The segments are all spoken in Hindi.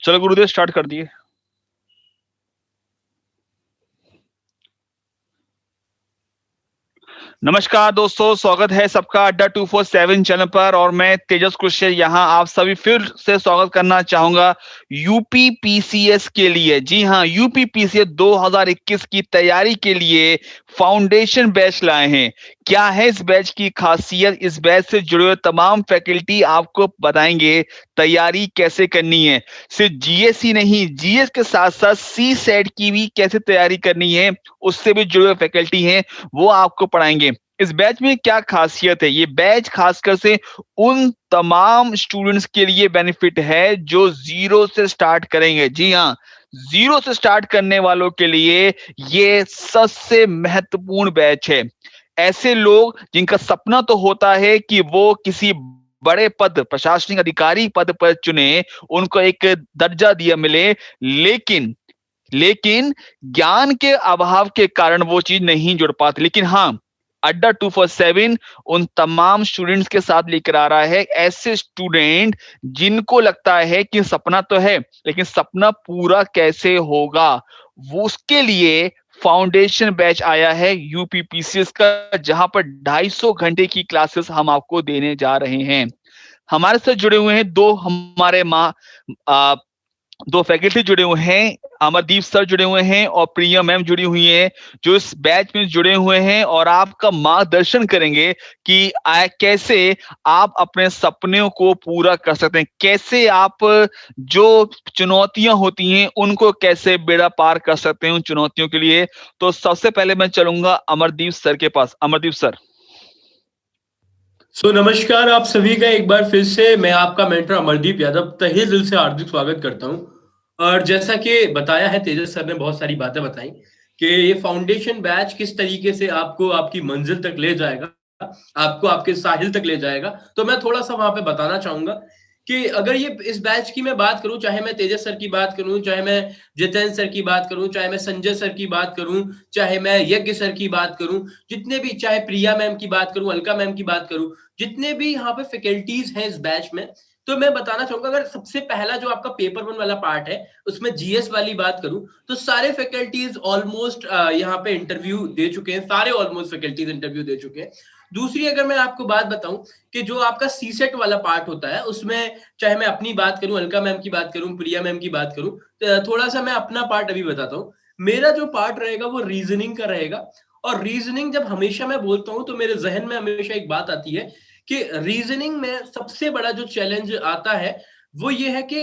चलो गुरुदेव स्टार्ट कर दिए। नमस्कार दोस्तों, स्वागत है सबका अड्डा 247 चैनल पर और मैं तेजस कुशल यहाँ आप सभी फिर से स्वागत करना चाहूंगा यूपी पीसीएस के लिए। जी हाँ, यूपी पीसीएस 2021 की तैयारी के लिए फाउंडेशन बैच लाए हैं। क्या है इस बैच की खासियत, इस बैच से जुड़े हुए तमाम फैकल्टी आपको बताएंगे तैयारी कैसे करनी है। सिर्फ जीएस ही नहीं, जीएस के साथ साथ सी सेट की भी कैसे तैयारी करनी है, उससे भी जुड़े हुए फैकल्टी हैं, वो आपको पढ़ाएंगे। इस बैच में क्या खासियत है, ये बैच खासकर से उन तमाम स्टूडेंट्स के लिए बेनिफिट है जो जीरो से स्टार्ट करेंगे। जी हाँ, जीरो से स्टार्ट करने वालों के लिए ये सबसे महत्वपूर्ण बैच है। ऐसे लोग जिनका सपना तो होता है कि वो किसी बड़े पद, प्रशासनिक अधिकारी पद पर चुने, उनको एक दर्जा दिया मिले, लेकिन लेकिन ज्ञान के अभाव के कारण वो चीज नहीं जुड़ पाती। लेकिन हाँ, अड्डा 247 उन तमाम स्टूडेंट्स के साथ लेकर आ रहा है, ऐसे स्टूडेंट जिनको लगता है कि सपना तो है लेकिन सपना पूरा कैसे होगा, वो उसके लिए फाउंडेशन बैच आया है यूपीपीसीएस का, जहां पर 250 घंटे की क्लासेस हम आपको देने जा रहे हैं। हमारे साथ जुड़े हुए हैं दो फैकल्टी जुड़े हुए हैं। अमरदीप सर जुड़े हुए हैं और प्रिया मैम जुड़ी हुई हैं, जो इस बैच में जुड़े हुए हैं और आपका मार्गदर्शन करेंगे कि कैसे आप अपने सपनों को पूरा कर सकते हैं, कैसे आप जो चुनौतियां होती हैं उनको कैसे बेड़ा पार कर सकते हैं उन चुनौतियों के लिए। तो सबसे पहले मैं चलूंगा अमरदीप सर के पास। अमरदीप सर। नमस्कार आप सभी का एक बार फिर से मैं आपका मेंटर अमरदीप यादव तहे दिल से हार्दिक स्वागत करता हूं। और जैसा कि बताया है तेजस सर ने, बहुत सारी बातें बताई कि ये फाउंडेशन बैच किस तरीके से आपको आपकी मंजिल तक ले जाएगा, आपको आपके साहिल तक ले जाएगा। तो मैं थोड़ा सा वहां पे बताना चाहूंगा कि अगर ये इस बैच की मैं बात करूं, चाहे मैं तेजस सर की बात करूं, चाहे मैं जितेंद्र सर की बात करूं, चाहे मैं संजय सर की बात करूं, चाहे मैं यज्ञ सर की बात करूं, जितने भी, चाहे प्रिया मैम की बात करूं, अलका मैम की बात करूं, जितने भी यहाँ पे फैकल्टीज हैं इस बैच में, तो मैं बताना चाहूंगा अगर सबसे पहला जो आपका पेपर वन वाला पार्ट है उसमें जीएस वाली बात करूं तो सारे फैकल्टीज ऑलमोस्ट यहाँ पे इंटरव्यू दे चुके हैं, सारे ऑलमोस्ट फैकल्टीज इंटरव्यू दे चुके हैं। दूसरी अगर मैं आपको बात बताऊं कि जो आपका सी सेट वाला पार्ट होता है उसमें चाहे मैं अपनी बात करूं, अलका मैम की बात करूं, प्रिया मैम की बात करूं, तो थोड़ा सा मैं अपना पार्ट अभी बताता हूं। मेरा जो पार्ट रहेगा वो रीजनिंग का रहेगा। और रीजनिंग जब हमेशा मैं बोलता हूं तो मेरे जहन में हमेशा एक बात आती है कि रीजनिंग में सबसे बड़ा जो चैलेंज आता है वो ये है कि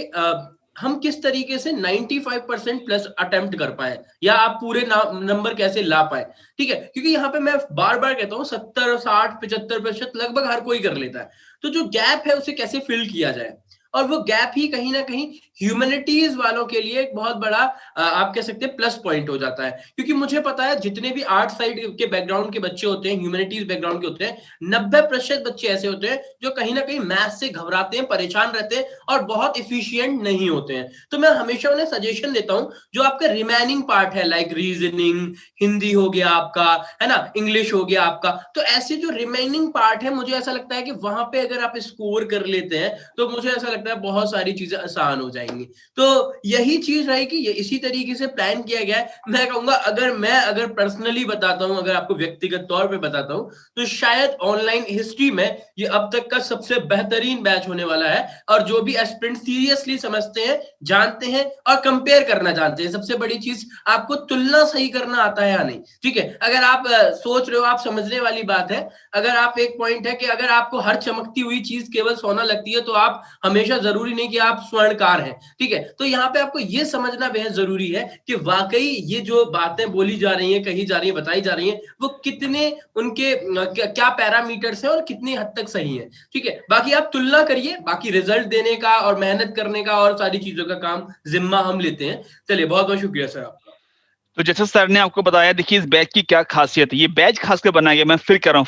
हम किस तरीके से 95% प्लस अटेम्प्ट कर पाए या आप पूरे नंबर कैसे ला पाए। ठीक है, क्योंकि यहाँ पे मैं बार बार कहता हूँ 70, 60, 75% लगभग हर कोई कर लेता है। तो जो गैप है उसे कैसे फिल किया जाए, और वो गैप ही कहीं ना कहीं ह्यूमैनिटीज वालों के लिए एक बहुत बड़ा आप कह सकते हैं प्लस पॉइंट हो जाता है। क्योंकि मुझे पता है जितने भी आर्ट साइड के बैकग्राउंड के बच्चे होते हैं, ह्यूमैनिटीज बैकग्राउंड के होते हैं, 90% बच्चे ऐसे होते हैं जो कहीं ना कहीं मैथ से घबराते हैं, परेशान रहते हैं और बहुत इफिशियंट नहीं होते हैं। तो मैं हमेशा उन्हें सजेशन देता हूं जो आपका रिमेनिंग पार्ट है, लाइक रीजनिंग, हिंदी हो गया आपका, है ना, इंग्लिश हो गया आपका, तो ऐसे जो रिमेनिंग पार्ट है मुझे ऐसा लगता है कि वहां पे अगर आप स्कोर कर लेते हैं तो मुझे ऐसा लगता है बहुत सारी चीजें आसान हो जाएंगी। तो यही चीज रहेगी, ये इसी तरीके से प्लान किया गया है। मैं कहूंगा अगर पर्सनली बताता हूं, अगर आपको व्यक्तिगत तौर पे बताता हूं, तो शायद ऑनलाइन हिस्ट्री में ये अब तक का सबसे बेहतरीन बैच होने वाला है। और जो भी एस्पिरेंट सीरियसली समझते हैं, जानते हैं और कंपेयर करना जानते हैं, सबसे बड़ी चीज आपको तुलना सही करना आता है या नहीं। ठीक है, अगर आप सोच रहे हो, आप समझने वाली बात है, अगर आप एक पॉइंट है कि अगर आपको हर चमकती हुई चीज केवल सोना लगती है तो आप हमेशा जरूरी नहीं कि आप स्वर्णकार हैं। ठीक है, तो यहाँ पे आपको ये समझना बेहद जरूरी है कि वाकई ये जो बातें बोली जा रही हैं, कही जा रही है, बताई जा रही हैं, वो कितने उनके क्या पैरामीटर्स हैं और कितनी हद तक सही है। ठीक है, बाकी आप तुलना करिए, बाकी रिजल्ट देने का और मेहनत करने का और सारी चीजों का काम जिम्मा हम लेते हैं। चलिए, बहुत बहुत शुक्रिया सर आपका। तो जैसे सर ने आपको बताया, देखिए इस बैच की क्या खासियत है। ये बैच खासकर बनाया गया, मैं फिर कह रहा हूँ,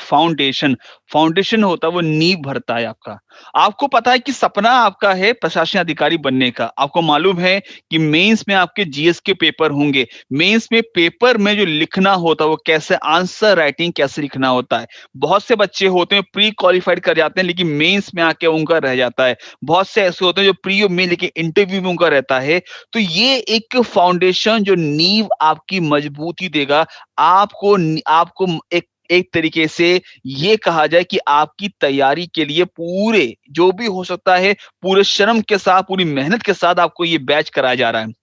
फाउंडेशन होता है वो नींव भरता है आपका। आपको पता है कि सपना आपका है प्रशासन अधिकारी बनने का। आपको मालूम है कि मेंस में आपके जीएस के पेपर होंगे। मेंस में पेपर में जो लिखना होता है वो कैसे, आंसर राइटिंग कैसे लिखना होता है। बहुत से बच्चे होते हैं प्री क्वालिफाइड कर जाते हैं लेकिन मेंस में आके उनका रह जाता है। बहुत से ऐसे होते हैं जो प्री में लेकिन इंटरव्यू में उनका रहता है। तो ये एक फाउंडेशन जो नींव आपकी मजबूती देगा, आपको एक एक तरीके से ये कहा जाए कि आपकी तैयारी के लिए पूरे जो भी हो सकता है, पूरे श्रम के साथ, पूरी मेहनत के साथ आपको ये बैच कराया जा रहा है।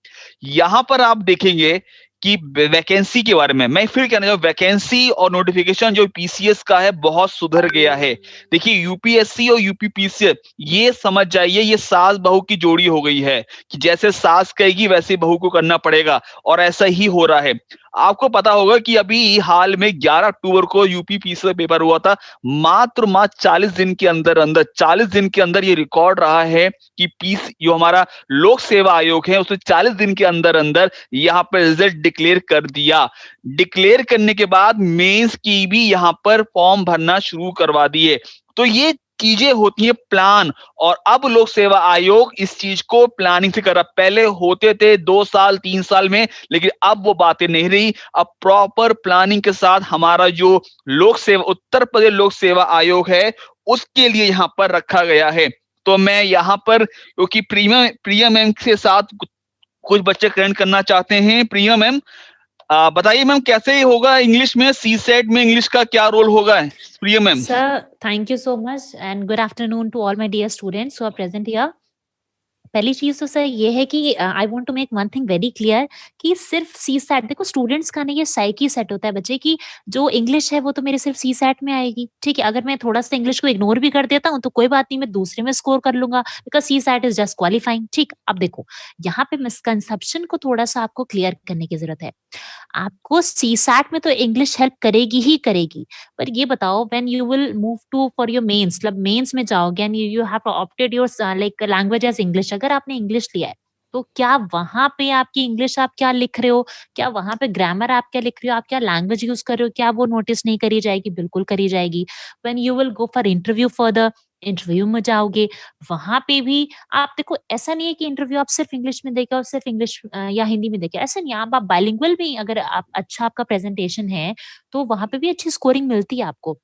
यहाँ पर आप देखेंगे कि वैकेंसी के बारे में मैं फिर कहना चाहूँ, वैकेंसी और नोटिफिकेशन जो पीसीएस का है बहुत सुधर गया है। देखिए यूपीएससी और यूपीपीसीएस, ये समझ जाइए ये सास बहू की जोड़ी हो गई है कि जैसे सास कहेगी वैसे बहू को करना पड़ेगा, और ऐसा ही हो रहा है। आपको पता होगा कि अभी हाल में 11 अक्टूबर को यूपीपीसीएस पेपर हुआ था। मात्र 40 दिन के अंदर अंदर 40 दिन के अंदर ये रिकॉर्ड रहा है कि पीस जो हमारा लोक सेवा आयोग है उसने 40 दिन के अंदर अंदर यहाँ पर रिजल्ट डिक्लेयर कर दिया। डिक्लेयर करने के बाद मेंस की भी यहाँ पर फॉर्म भरना शुरू करवा दिए। तो ये चीजें होती हैं प्लान, और अब लोक सेवा आयोग इस चीज को प्लानिंग से कर रहा। पहले होते थे 2 साल 3 साल में, लेकिन अब वो बातें नहीं रही। अब प्रॉपर प्लानिंग के साथ हमारा जो लोक सेवा उत्तर प्रदेश लोक सेवा आयोग है उसके लिए यहाँ पर रखा गया है। तो मैं यहाँ पर, क्योंकि प्रिया मैम के साथ कुछ बच्चे कनेक्ट करना चाहते हैं। प्रिया मैम, बताइए मैम कैसे होगा इंग्लिश में, सी सेट में इंग्लिश का क्या रोल होगा प्रिया ma'am? Sir, thank you so much and good afternoon to all my dear students who are present here. पहली चीज तो सर ये है कि I want to make one thing very clear कि सिर्फ सी सेट, देखो स्टूडेंट्स का नहीं, ये साइकी सेट होता है बच्चे की। जो इंग्लिश है वो तो मेरे सिर्फ सी सेट में आएगी, ठीक है। अगर मैं थोड़ा सा इंग्लिश को इग्नोर भी कर देता हूँ तो कोई बात नहीं, मैं दूसरे में स्कोर कर लूंगा, because C set is just qualifying, ठीक। अब देखो यहाँ पे मिसकंसेप्शन को थोड़ा सा आपको क्लियर करने की जरूरत है। आपको सी सेट में तो इंग्लिश हेल्प करेगी ही करेगी, पर ये बताओ when you will move to for your mains, मतलब मेंस में जाओगे and you have opted your like language as English, अगर आपने इंग्लिश लिया है तो क्या वहां पे आपकी इंग्लिश आप क्या लिख रहे हो, क्या वहां पे ग्रामर आप क्या लिख रहे हो, आप क्या लैंग्वेज यूज कर रहे हो, क्या वो नोटिस नहीं करी जाएगी? बिल्कुल करी जाएगी। When you will go for interview, further interview में जाओगे, वहां पे भी आप देखो, ऐसा नहीं है कि इंटरव्यू आप सिर्फ इंग्लिश में देके और सिर्फ इंग्लिश या हिंदी में देके, ऐसा नहीं है। आप बाइलिंगुअल भी, अगर आप अच्छा आपका प्रेजेंटेशन है तो वहां पे भी अच्छी स्कोरिंग मिलती है आपको।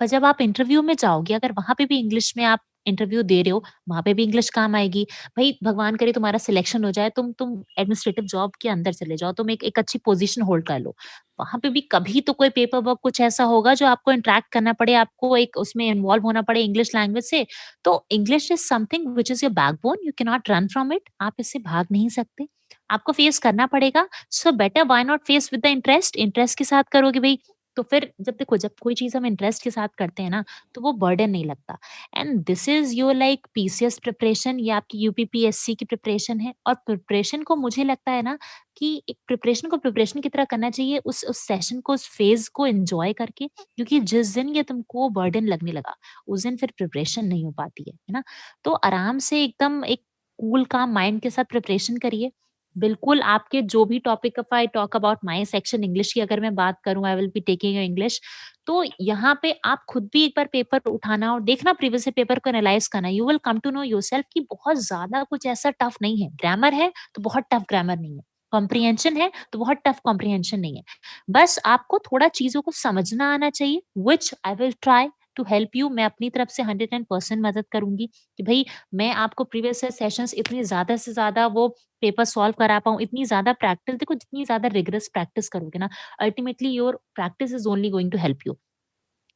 पर जब आप इंटरव्यू में जाओगे, अगर वहां पे भी इंग्लिश में आप इंटरव्यू दे रहे हो, वहां पे भी इंग्लिश काम आएगी। भाई भगवान करे तुम्हारा सिलेक्शन हो जाए, तुम एडमिनिस्ट्रेटिव जॉब के अंदर चले जाओ, तुम एक अच्छी पोजीशन होल्ड कर लो, वहां पे भी कभी तो कोई पेपर वर्क कुछ ऐसा होगा जो आपको इंटरेक्ट करना पड़े, आपको एक उसमें इन्वॉल्व होना पड़े इंग्लिश लैंग्वेज से। तो English is something which is your backbone, you can not run from it, आप इससे भाग नहीं सकते, आपको फेस करना पड़ेगा। So better why not face with the interest, interest के साथ करोगे भाई। तो फिर जब देखो, जब कोई चीज हम इंटरेस्ट के साथ करते हैं ना, तो वो बर्डन नहीं लगता। And this is your like PCS preparation, या आपकी यूपीपीएससी की प्रिपरेशन है। और प्रिपरेशन को मुझे लगता है ना कि एक प्रिपरेशन को प्रिपरेशन की तरह करना चाहिए, उस सेशन को, उस फेज को एंजॉय करके, क्योंकि जिस दिन ये तुमको बर्डन लगने लगा उस दिन फिर प्रिपरेशन नहीं हो पाती है ना। तो आराम से एकदम एक कूल काम माइंड के साथ प्रिपरेशन करिए। बिल्कुल आपके जो भी topic, if I talk about my section English की अगर मैं बात करूं, I will be taking English, तो यहाँ पे आप खुद भी एक बार पेपर उठाना और देखना, प्रीवियस पेपर को एनालाइज करना, you will come to know yourself कि बहुत ज्यादा कुछ ऐसा टफ नहीं है। ग्रामर है तो बहुत टफ ग्रामर नहीं है, कॉम्प्रिहेंशन है तो बहुत टफ कॉम्प्रिहेंशन नहीं है। बस आपको थोड़ा चीजों को समझना आना चाहिए, which I will try to help you. मैं अपनी तरफ से 110% मदद करूंगी कि भाई मैं आपको प्रीवियस सेशंस इतनी ज्यादा से ज्यादा वो पेपर सॉल्व करा पाऊँ, इतनी ज्यादा प्रैक्टिस, देखो जितनी ज्यादा रिगरस प्रैक्टिस करोगे ना, ultimately your practice is only going to help you,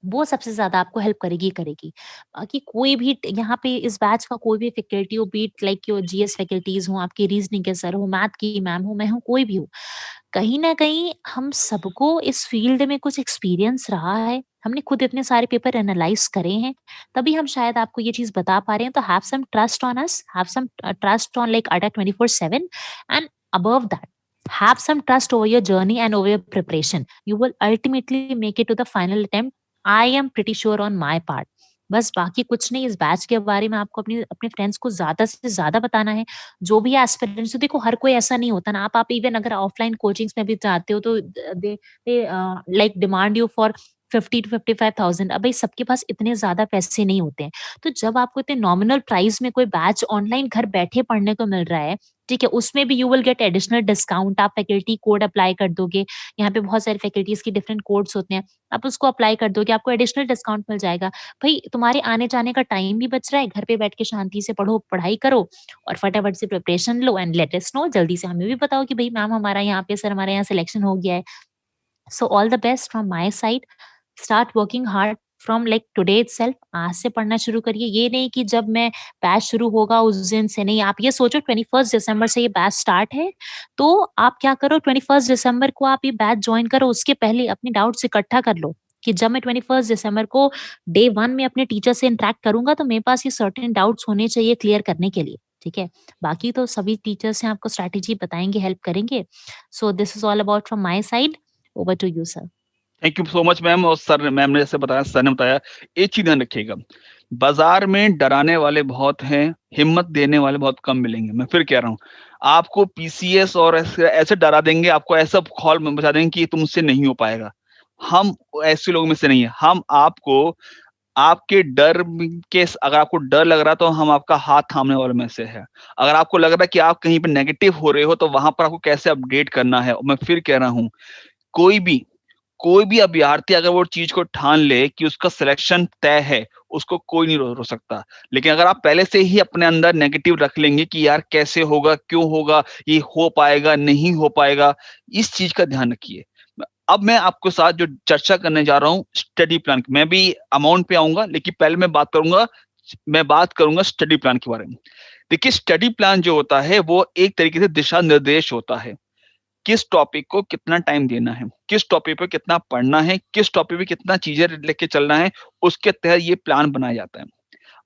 वो सबसे ज्यादा आपको हेल्प करेगी ही करेगी। बाकी कोई भी यहाँ पे इस बैच का कोई भी फैकल्टी हो, be it like your GS faculties हो, आपकी रीजनिंग के सर हो, मैथ की मैम हो, मैं हूँ, कोई भी हो, कहीं ना कहीं हम सबको इस फील्ड में कुछ एक्सपीरियंस रहा है, हमने खुद इतने सारे पेपर एनालाइज करे हैं, तभी हम शायद आपको ये चीज बता पा रहे हैं। तो have some trust on us, have some trust on like Adda 24/7, and above that, have some trust over your journey and over your preparation. You will ultimately make it to the final attempt. I am pretty sure on my part. बस बाकी कुछ नहीं। इस बैच के बारे में आपको अपने फ्रेंड्स को ज़्यादा से ज़्यादा बताना है। जो भी एस्पिरेंट्स, तो देखो हर कोई ऐसा नहीं होता ना, आप इवन अगर ऑफलाइन कोचिंग्स में भी जाते हो तो they like demand you for 50 to 55,000। अब भाई सबके पास इतने ज़्यादा पैसे नहीं होते हैं। तो जब आपको इतने नॉमिनल प्राइस में कोई बैच ऑनलाइन घर बैठे पढ़ने को मिल रहा है, ठीक है, उसमें भी you will get additional discount. आप फैकल्टी कोड अप्लाई कर दोगे, यहाँ पे बहुत सारी फैकल्टीज की डिफरेंट कोड्स होते हैं, आप उसको अप्लाई कर दोगे, आपको एडिशनल डिस्काउंट मिल जाएगा। भाई तुम्हारे आने जाने का टाइम भी बच रहा है, घर पे बैठ के शांति से पढ़ो, पढ़ाई करो और फटाफट से preparation low and let us know. जल्दी से हमें भी बताओ कि भाई मैम हमारा यहाँ पे, सर हमारे यहाँ सिलेक्शन हो गया है। So all the best from my side. Start working hard from like today itself. आज से पढ़ना शुरू करिए। ये नहीं कि जब मैं बैच शुरू होगा उस दिन से, नहीं। आप ये सोचो 21 दिसंबर से ये बैच स्टार्ट है, तो आप क्या करो, 21 दिसंबर को आप ये बैच ज्वाइन करो। उसके पहले अपने डाउट्स इकट्ठा कर लो कि जब मैं 21 दिसंबर को डे 1 में अपने टीचर से इंटरेक्ट करूंगा तो मेरे पास ये सर्टेन डाउट्स होने चाहिए क्लियर करने के लिए, ठीक है। बाकी तो सभी टीचर्स हैं आपको स्ट्रैटेजी बताएंगे, हेल्प करेंगे। So this is all about from my side. Over to you sir. Thank you so much ma'am. और सर, मैम ने जैसे बताया, सर ने बताया, एक चीज ध्यान रखिएगा, बाजार में डराने वाले बहुत हैं, हिम्मत देने वाले बहुत कम मिलेंगे। मैं फिर कह रहा हूँ, आपको पीसीएस और ऐसे डरा देंगे, आपको ऐसा खौल में बचा देंगे कि तुमसे नहीं हो पाएगा। हम ऐसे लोगों में से नहीं है। हम आपको आपके डर के, अगर आपको डर लग रहा है तो हम आपका हाथ थामने वालों में से है। अगर आपको लग रहा है कि आप कहीं पे नेगेटिव हो रहे हो तो वहां पर आपको कैसे अपडेट करना है। और मैं फिर कह रहा हूँ, कोई भी कोई भी अभ्यर्थी अगर वो चीज को ठान ले कि उसका सिलेक्शन तय है, उसको कोई नहीं रोक सकता। लेकिन अगर आप पहले से ही अपने अंदर नेगेटिव रख लेंगे कि यार कैसे होगा, क्यों होगा, ये हो पाएगा, नहीं हो पाएगा, इस चीज का ध्यान रखिए। अब मैं आपके साथ जो चर्चा करने जा रहा हूँ स्टडी प्लान की, मैं भी अमाउंट पे आऊंगा, लेकिन पहले मैं बात करूंगा स्टडी प्लान के बारे में। देखिए, स्टडी प्लान जो होता है वो एक तरीके से दिशा निर्देश होता है। किस टॉपिक को कितना टाइम देना है, किस टॉपिक पे कितना पढ़ना है, किस टॉपिक पे कितना चीजें लेके चलना है, उसके तहत ये प्लान बनाया जाता है।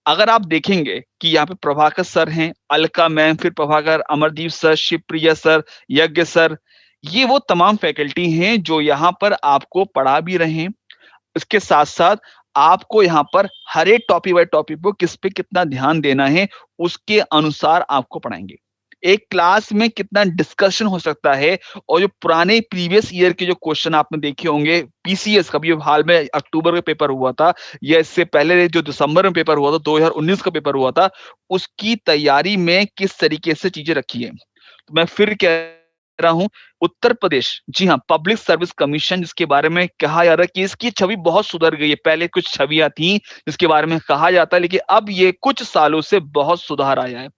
अगर आप देखेंगे कि यहाँ पे प्रभाकर सर हैं, अलका मैम, फिर प्रभाकर, अमरदीप सर, शिवप्रिया सर, यज्ञ सर, ये वो तमाम फैकल्टी हैं जो यहाँ पर आपको पढ़ा भी रहे हैं। इसके साथ साथ आपको यहाँ पर हर एक टॉपिक बाय टॉपिक को किस पे कितना ध्यान देना है, उसके अनुसार आपको पढ़ाएंगे। एक क्लास में कितना डिस्कशन हो सकता है, और जो पुराने प्रीवियस ईयर के जो क्वेश्चन आपने देखे होंगे, पीसीएस का भी हाल में अक्टूबर में पेपर हुआ था, या इससे पहले जो दिसंबर में पेपर हुआ था, 2019 का पेपर हुआ था, उसकी तैयारी में किस तरीके से चीजें रखी है। तो मैं फिर कह रहा हूं, उत्तर प्रदेश, जी हाँ, पब्लिक सर्विस कमीशन, जिसके बारे में कहा जा रहा है कि इसकी छवि बहुत सुधर गई है। पहले कुछ छवियां थी जिसके बारे में कहा जाता है, लेकिन अब ये कुछ सालों से बहुत सुधार आया है।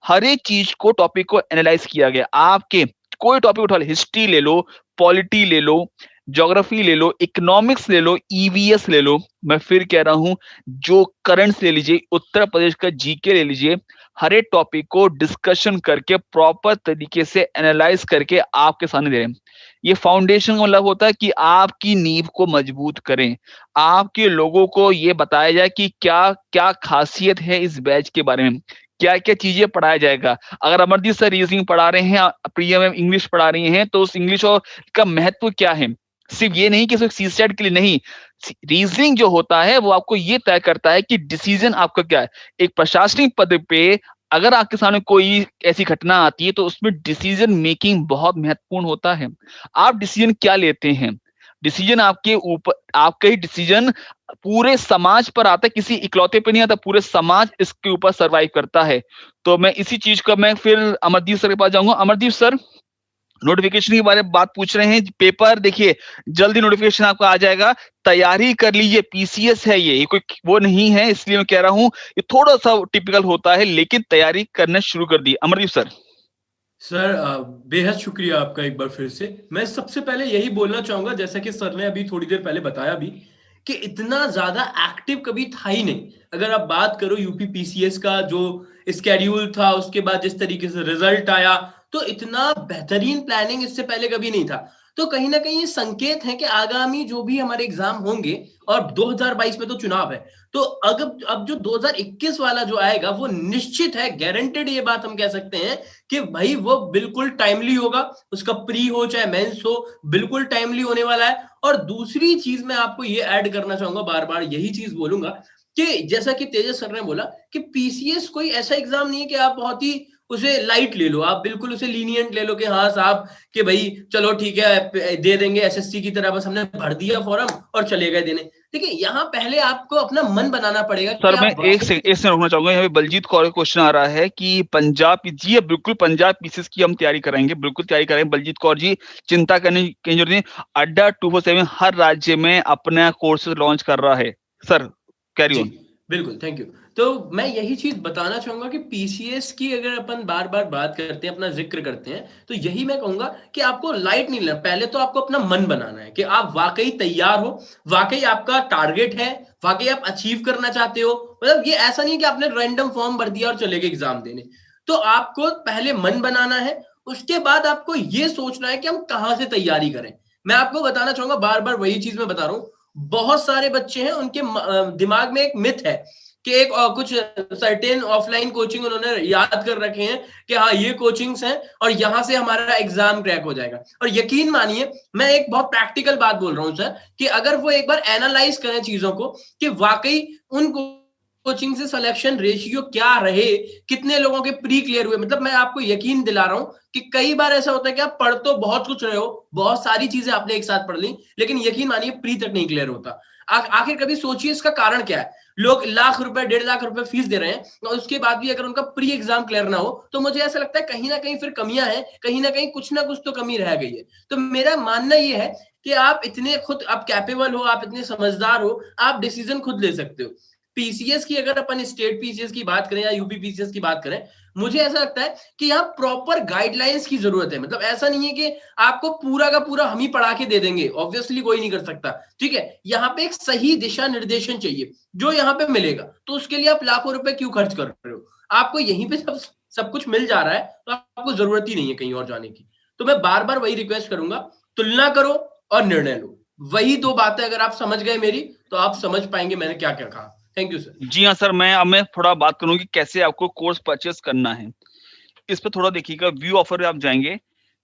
हर एक चीज को, टॉपिक को एनालाइज किया गया। आपके कोई टॉपिक उठा लो, हिस्ट्री ले लो, पॉलिटी ले लो, ज्योग्राफी ले लो, इकोनॉमिक्स ले लो, ईवीएस ले लो, मैं फिर कह रहा हूं, जो करंट्स ले लीजिए, उत्तर प्रदेश का जीके ले लीजिए, हर एक टॉपिक को डिस्कशन करके प्रॉपर तरीके से एनालाइज करके आपके सामने दे रहे हैं। ये फाउंडेशन का मतलब होता है कि आपकी नींव को मजबूत करें, आपके लोगों को ये बताया जाए कि क्या क्या खासियत है इस बैच के बारे में, क्या क्या चीजें पढ़ाया जाएगा। अगर अमरदीप सर रीजनिंग पढ़ा रहे हैं, प्रिया मैम इंग्लिश पढ़ा रही हैं, तो उस इंग्लिश और का महत्व क्या है। सिर्फ ये नहीं कि सिर्फ सीसेट के लिए नहीं, रीजनिंग जो होता है वो आपको ये तय करता है कि डिसीजन आपका क्या है। एक प्रशासनिक पद पे अगर आपके सामने कोई ऐसी घटना आती है तो उसमें डिसीजन मेकिंग बहुत महत्वपूर्ण होता है। आप डिसीजन क्या लेते हैं, डिसीजन आपके ऊपर, आपका ही डिसीजन पूरे समाज पर आता है, किसी इकलौते पे नहीं आता, पूरे समाज इसके ऊपर सरवाइव करता है। तो मैं इसी चीज का मैं फिर अमरदीप सर के पास जाऊंगा। अमरदीप सर, नोटिफिकेशन के बारे में बात पूछ रहे हैं। पेपर देखिए, जल्दी नोटिफिकेशन आपका आ जाएगा, तैयारी कर लीजिए। पीसीएस है, ये कोई वो नहीं है, इसलिए मैं कह रहा हूँ ये थोड़ा सा टिपिकल होता है, लेकिन तैयारी करना शुरू कर दी। अमरदीप सर। सर बेहद शुक्रिया आपका एक बार फिर से। मैं सबसे पहले यही बोलना चाहूंगा, जैसा कि सर ने अभी थोड़ी देर पहले बताया भी, कि इतना ज्यादा एक्टिव कभी था ही नहीं। अगर आप बात करो यूपी पीसीएस का जो स्केड्यूल था, उसके बाद जिस तरीके से रिजल्ट आया, तो इतना बेहतरीन प्लानिंग इससे पहले कभी नहीं था। तो कहीं ना कहीं ये संकेत है कि आगामी जो भी हमारे एग्जाम होंगे, और 2022 में तो चुनाव है, तो अब जो 2021 वाला जो आएगा वो निश्चित है, गारंटेड, ये बात हम कह सकते हैं कि भाई वो बिल्कुल टाइमली होगा। उसका प्री हो चाहे मेंस हो, बिल्कुल टाइमली होने वाला है। और दूसरी चीज मैं आपको ये ऐड करना चाहूंगा, बार बार यही चीज बोलूंगा कि जैसा कि तेजस सर ने बोला कि पीसीएस कोई ऐसा एग्जाम नहीं है कि आप बहुत ही उसे लाइट ले लो, आप बिल्कुल उसे लीनियंट ले लो कि हाँ साहब कि भाई चलो ठीक है दे देंगे एसएससी की तरह, बस हमने भर दिया फॉर्म और चले गए देने। देखिए यहाँ पहले आपको अपना मन बनाना पड़ेगा कि सर मैं आप एक सेकंड रोकना चाहूंगा, यहाँ पे बलजीत कौर का क्वेश्चन आ रहा है कि पंजाब जी बिल्कुल पंजाब पीसीएस की हम तैयारी कराएंगे, बिल्कुल तैयारी करेंगे बलजीत कौर जी, चिंता करने की जरूरत नहीं। अड्डा 247 हर राज्य में अपना कोर्सेज लॉन्च कर रहा है। Sir carry on. बिल्कुल, थैंक यू। तो मैं यही चीज बताना चाहूंगा कि पीसीएस की अगर अपन बार बार बात करते हैं, अपना जिक्र करते हैं, तो यही मैं कहूंगा कि आपको लाइट नहीं लेना। पहले तो आपको अपना मन बनाना है कि आप वाकई तैयार हो, वाकई आपका टारगेट है, वाकई आप अचीव करना चाहते हो। मतलब ये ऐसा नहीं कि आपने रैंडम फॉर्म भर दिया और चले गए एग्जाम देने। तो आपको पहले मन बनाना है, उसके बाद आपको ये सोचना है कि हम कहाँ से तैयारी करें। मैं आपको बताना चाहूंगा, बार बार वही चीज मैं बता रहा हूँ, बहुत सारे बच्चे हैं उनके दिमाग में एक मिथ है कि एक कुछ सर्टेन ऑफलाइन कोचिंग उन्होंने याद कर रखे हैं कि हाँ ये कोचिंग्स हैं और यहां से हमारा एग्जाम क्रैक हो जाएगा। और यकीन मानिए मैं एक बहुत प्रैक्टिकल बात बोल रहा हूँ सर, कि अगर वो एक बार एनालाइज करें चीजों को कि वाकई उन कोचिंग से सिलेक्शन रेशियो क्या रहे, कितने लोगों के प्री क्लियर हुए। मतलब मैं आपको यकीन दिला रहा हूं कि कई बार ऐसा होता है कि आप पढ़ तो बहुत कुछ रहे हो, बहुत सारी चीजें आपने एक साथ पढ़ ली, लेकिन यकीन मानिए प्री तक नहीं क्लियर होता। आखिर कभी सोचिए इसका कारण क्या है। लोग लाख रुपए 1.5 लाख रुपए फीस दे रहे हैं और उसके बाद भी अगर उनका प्री एग्जाम क्लियर ना हो, तो मुझे ऐसा लगता है कहीं ना कहीं फिर कमियां हैं, कहीं ना कुछ तो कमी रह गई है। तो मेरा मानना यह है कि आप इतने खुद आप कैपेबल हो, आप इतने समझदार हो, आप डिसीजन खुद ले सकते हो। पीसीएस की अगर अपन स्टेट पीसीएस की बात करें या यूपी पीसीएस की बात करें, मुझे ऐसा लगता है कि यहाँ प्रॉपर गाइडलाइंस की जरूरत है। मतलब ऐसा नहीं है कि आपको पूरा का पूरा हम ही पढ़ा के दे देंगे, ऑब्वियसली कोई नहीं कर सकता, ठीक है। यहाँ पे एक सही दिशा निर्देशन चाहिए जो यहाँ पे मिलेगा। तो उसके लिए आप लाखों रुपए क्यों खर्च कर रहे हो, आपको यहीं पे सब कुछ मिल जा रहा है, तो आपको जरूरत ही नहीं है कहीं और जाने की। तो मैं बार बार वही रिक्वेस्ट करूंगा, तुलना करो और निर्णय लो। वही दो बातें अगर आप समझ गए मेरी, तो आप समझ पाएंगे मैंने क्या क्या कहा। Thank you sir. जी हाँ सर, मैं थोड़ा बात करूंगी कि कैसे आपको कोर्स परचेस करना है। इस पे थोड़ा देखिएगा, व्यू ऑफर पे आप जाएंगे,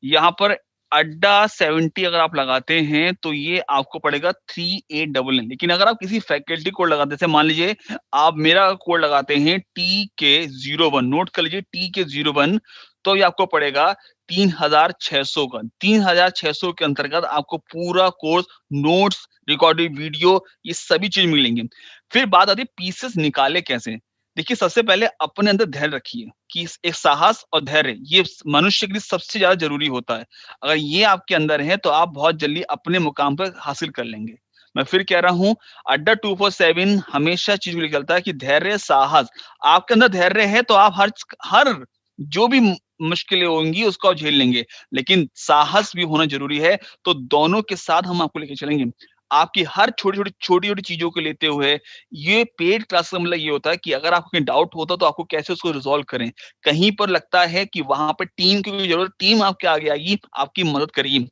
यहाँ पर अड्डा 70 अगर आप लगाते हैं तो ये आपको पड़ेगा 3899। लेकिन अगर आप किसी फैकल्टी कोड लगाते हैं, जैसे मान लीजिए आप मेरा कोड लगाते हैं TK01, नोट कर लीजिए TK01, तो ये आपको पड़ेगा 3600 का। 3600 के अंतर्गत आपको पूरा कोर्स, नोट्स, रिकॉर्डेड वीडियो, ये सभी चीज मिलेंगे। फिर बात आती है पीसेस निकाले कैसे। देखिए सबसे पहले अपने अंदर धैर्य रखिए कि एक साहस और धैर्य ये मनुष्य के लिए सबसे ज्यादा जरूरी होता है। अगर ये आपके अंदर है तो आप बहुत जल्दी अपने मुकाम पर हासिल कर लेंगे। मैं फिर कह रहा हूं, अड्डा 247 हमेशा चीज को निकलता है कि धैर्य, साहस। आपके अंदर धैर्य है तो आप हर जो भी मुश्किलें होंगी उसको आप झेल लेंगे, लेकिन साहस भी होना जरूरी है। तो दोनों के साथ हम आपको लेके चलेंगे। आपकी हर छोटी छोटी चीजों को लेते हुए, ये पेड क्लास का मतलब ये होता है कि अगर आपको कहीं डाउट होता तो आपको कैसे उसको रिजॉल्व करें। कहीं पर लगता है कि वहां पर टीम की कोई जरूरत, टीम आपके आगे आएगी, आपकी मदद करेगी।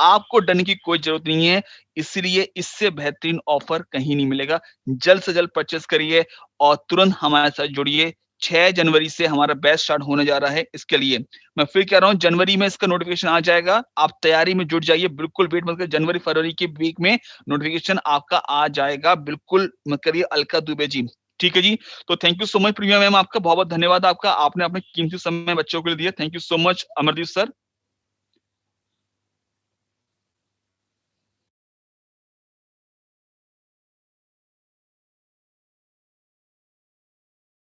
आपको डरने की कोई जरूरत नहीं है, इसलिए इससे बेहतरीन ऑफर कहीं नहीं मिलेगा। जल्द से जल्द परचेस करिए और तुरंत हमारे साथ जुड़िए। 6 जनवरी से हमारा बैच स्टार्ट होने जा रहा है। इसके लिए मैं फिर कह रहा हूँ, जनवरी में इसका नोटिफिकेशन आ जाएगा, आप तैयारी में जुट जाइए, बिल्कुल वेट मत करिए। जनवरी फरवरी के वीक में नोटिफिकेशन आपका आ जाएगा, बिल्कुल मत करिए अलका दुबे जी। ठीक है जी। तो thank you so much Priya ma'am, आपका बहुत बहुत धन्यवाद। आपका, आपने अपने कीमती समय बच्चों के लिए दिया। Thank you so much Amardeep sir.